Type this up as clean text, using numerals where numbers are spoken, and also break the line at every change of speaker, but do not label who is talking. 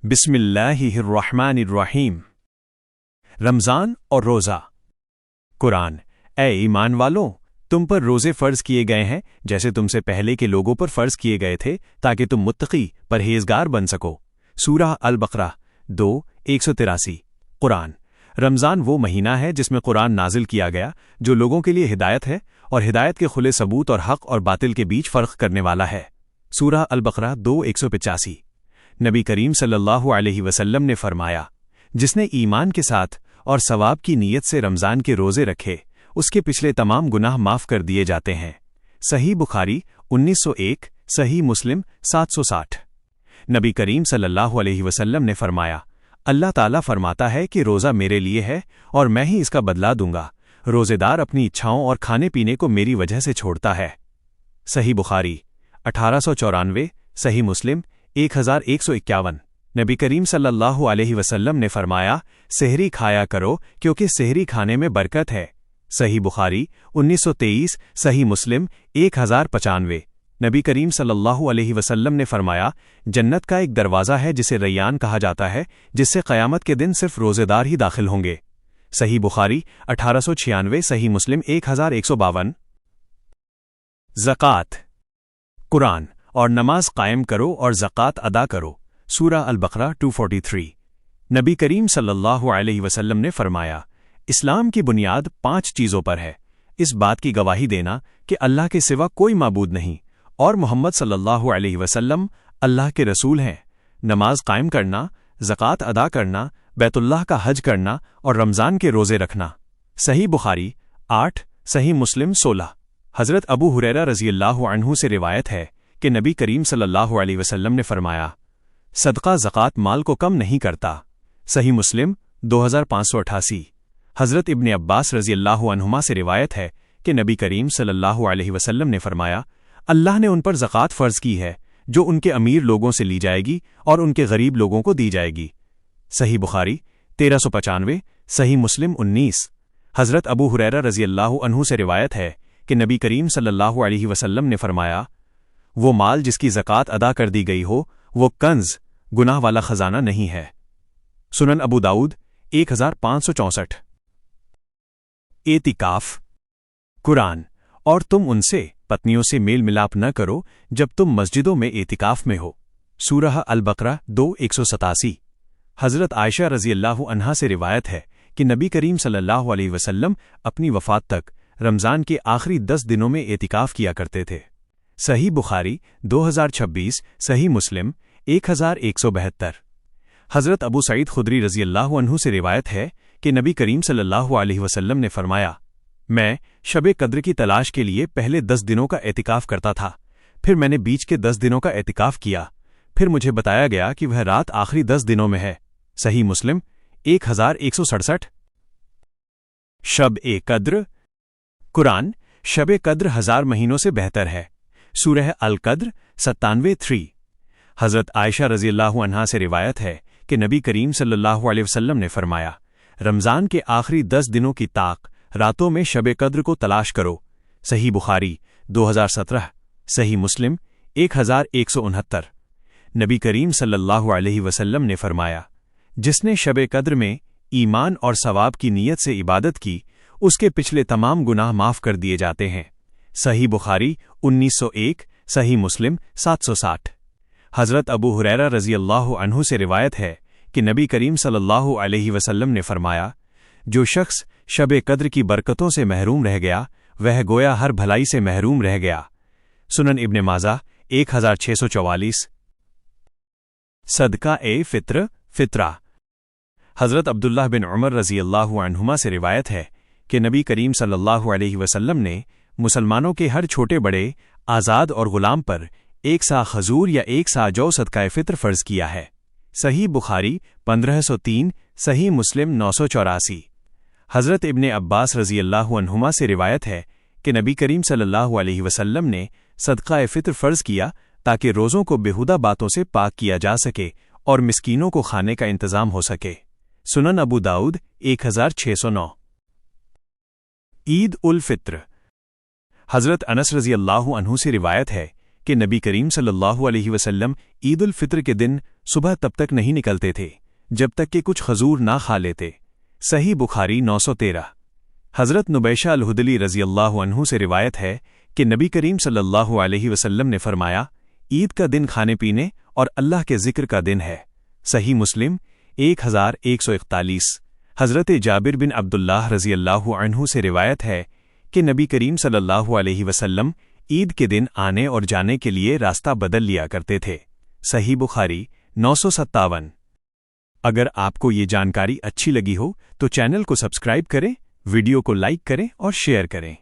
بسم اللہ الرحمن الرحیم۔ رمضان اور روزہ۔ قرآن: اے ایمان والوں، تم پر روزے فرض کیے گئے ہیں جیسے تم سے پہلے کے لوگوں پر فرض کیے گئے تھے تاکہ تم متقی پرہیزگار بن سکو۔ سورہ البقرہ 2:183۔ قرآن: رمضان وہ مہینہ ہے جس میں قرآن نازل کیا گیا جو لوگوں کے لیے ہدایت ہے اور ہدایت کے کھلے ثبوت اور حق اور باطل کے بیچ فرق کرنے والا ہے۔ سورہ البقرہ 2:185۔ نبی کریم صلی اللہ علیہ وسلم نے فرمایا، جس نے ایمان کے ساتھ اور ثواب کی نیت سے رمضان کے روزے رکھے اس کے پچھلے تمام گناہ معاف کر دیے جاتے ہیں۔ صحیح بخاری 1901، صحیح مسلم 760۔ نبی کریم صلی اللہ علیہ وسلم نے فرمایا، اللہ تعالیٰ فرماتا ہے کہ روزہ میرے لیے ہے اور میں ہی اس کا بدلہ دوں گا۔ روزے دار اپنی اچھاؤں اور کھانے پینے کو میری وجہ سے چھوڑتا ہے۔ صحیح بخاری 1894، صحیح مسلم 1151۔ نبی کریم صلی اللہ علیہ وسلم نے فرمایا، سحری کھایا کرو کیونکہ سحری کھانے میں برکت ہے۔ صحیح بخاری 1923، صحیح مسلم 1095۔ نبی کریم صلی اللہ علیہ وسلم نے فرمایا، جنت کا ایک دروازہ ہے جسے ریان کہا جاتا ہے جس سے قیامت کے دن صرف روزے دار ہی داخل ہوں گے۔ صحیح بخاری 1896، صحیح مسلم 1152۔ زکوٰۃ۔ قرآن: اور نماز قائم کرو اور زکوٰۃ ادا کرو۔ سورہ البقرہ 243۔ نبی کریم صلی اللہ علیہ وسلم نے فرمایا، اسلام کی بنیاد 5 چیزوں پر ہے: اس بات کی گواہی دینا کہ اللہ کے سوا کوئی معبود نہیں اور محمد صلی اللہ علیہ وسلم اللہ کے رسول ہیں، نماز قائم کرنا، زکوٰۃ ادا کرنا، بیت اللہ کا حج کرنا اور رمضان کے روزے رکھنا۔ صحیح بخاری 8، صحیح مسلم 16۔ حضرت ابو ہریرہ رضی اللہ عنہ سے روایت ہے کہ نبی کریم صلی اللہ علیہ وسلم نے فرمایا، صدقہ زکوٰۃ مال کو کم نہیں کرتا۔ صحیح مسلم 2588۔ حضرت ابن عباس رضی اللہ عنہما سے روایت ہے کہ نبی کریم صلی اللہ علیہ وسلم نے فرمایا، اللہ نے ان پر زکوٰۃ فرض کی ہے جو ان کے امیر لوگوں سے لی جائے گی اور ان کے غریب لوگوں کو دی جائے گی۔ صحیح بخاری 1395، صحیح مسلم 19۔ حضرت ابو ہریرہ رضی اللہ عنہ سے روایت ہے کہ نبی کریم صلی اللہ علیہ وسلم نے فرمایا، وہ مال جس کی زکوٰۃ ادا کر دی گئی ہو وہ کنز، گناہ والا خزانہ نہیں ہے۔ سنن ابو داؤد 1564۔ اعتکاف۔ قرآن: اور تم ان سے پتنیوں سے میل ملاپ نہ کرو جب تم مسجدوں میں اعتکاف میں ہو۔ سورہ البقرہ 2:187۔ حضرت عائشہ رضی اللہ عنہا سے روایت ہے کہ نبی کریم صلی اللہ علیہ وسلم اپنی وفات تک رمضان کے آخری 10 دنوں میں اعتکاف کیا کرتے تھے۔ صحیح بخاری 2026، صحیح مسلم 1172۔ حضرت ابو سعید خدری رضی اللہ عنہ سے روایت ہے کہ نبی کریم صلی اللہ علیہ وسلم نے فرمایا، میں شب قدر کی تلاش کے لیے پہلے 10 دنوں کا اعتکاف کرتا تھا، پھر میں نے بیچ کے 10 دنوں کا اعتکاف کیا، پھر مجھے بتایا گیا کہ وہ رات آخری 10 دنوں میں ہے۔ صحیح مسلم 1167۔ شب قدر۔ قرآن: شب قدر 1000 مہینوں سے بہتر ہے۔ سورہ القدر 97۔ حضرت عائشہ رضی اللہ عنہا سے روایت ہے کہ نبی کریم صلی اللہ علیہ وسلم نے فرمایا، رمضان کے آخری 10 دنوں کی طاق راتوں میں شب قدر کو تلاش کرو۔ صحیح بخاری 2017، صحیح مسلم 1169۔ نبی کریم صلی اللہ علیہ وسلم نے فرمایا، جس نے شب قدر میں ایمان اور ثواب کی نیت سے عبادت کی اس کے پچھلے تمام گناہ معاف کر دیے جاتے ہیں۔ صحیح بخاری 1901، صحیح مسلم 760۔ حضرت ابو ہریرہ رضی اللہ عنہ سے روایت ہے کہ نبی کریم صلی اللہ علیہ وسلم نے فرمایا، جو شخص شب قدر کی برکتوں سے محروم رہ گیا وہ گویا ہر بھلائی سے محروم رہ گیا۔ سنن ابن ماجہ 1644۔ صدقہ فطر، فطرہ۔ حضرت عبداللہ بن عمر رضی اللہ عنہما سے روایت ہے کہ نبی کریم صلی اللہ علیہ وسلم نے مسلمانوں کے ہر چھوٹے بڑے، آزاد اور غلام پر 1 سا کھجور یا 1 سا جو صدقہ فطر فرض کیا ہے۔ صحیح بخاری 1503، صحیح مسلم 984۔ حضرت ابن عباس رضی اللہ عنہما سے روایت ہے کہ نبی کریم صلی اللہ علیہ وسلم نے صدقہ فطر فرض کیا تاکہ روزوں کو بےہودہ باتوں سے پاک کیا جا سکے اور مسکینوں کو کھانے کا انتظام ہو سکے۔ سنن ابو داؤد 1609۔ عید الفطر۔ حضرت انس رضی اللہ عنہ سے روایت ہے کہ نبی کریم صلی اللہ علیہ وسلم عید الفطر کے دن صبح تب تک نہیں نکلتے تھے جب تک کہ کچھ کھجور نہ کھا لیتے۔ صحیح بخاری 913۔ حضرت نبیشہ الہدلی رضی اللہ عنہ سے روایت ہے کہ نبی کریم صلی اللہ علیہ وسلم نے فرمایا، عید کا دن کھانے پینے اور اللہ کے ذکر کا دن ہے۔ صحیح مسلم 1141۔ حضرت جابر بن عبداللہ رضی اللہ عنہ سے روایت ہے کہ نبی کریم صلی اللہ علیہ وسلم عید کے دن آنے اور جانے کے لیے راستہ بدل لیا کرتے تھے۔ صحیح بخاری 957۔ اگر آپ کو یہ جانکاری اچھی لگی ہو تو چینل کو سبسکرائب کریں، ویڈیو کو لائک کریں اور شیئر کریں۔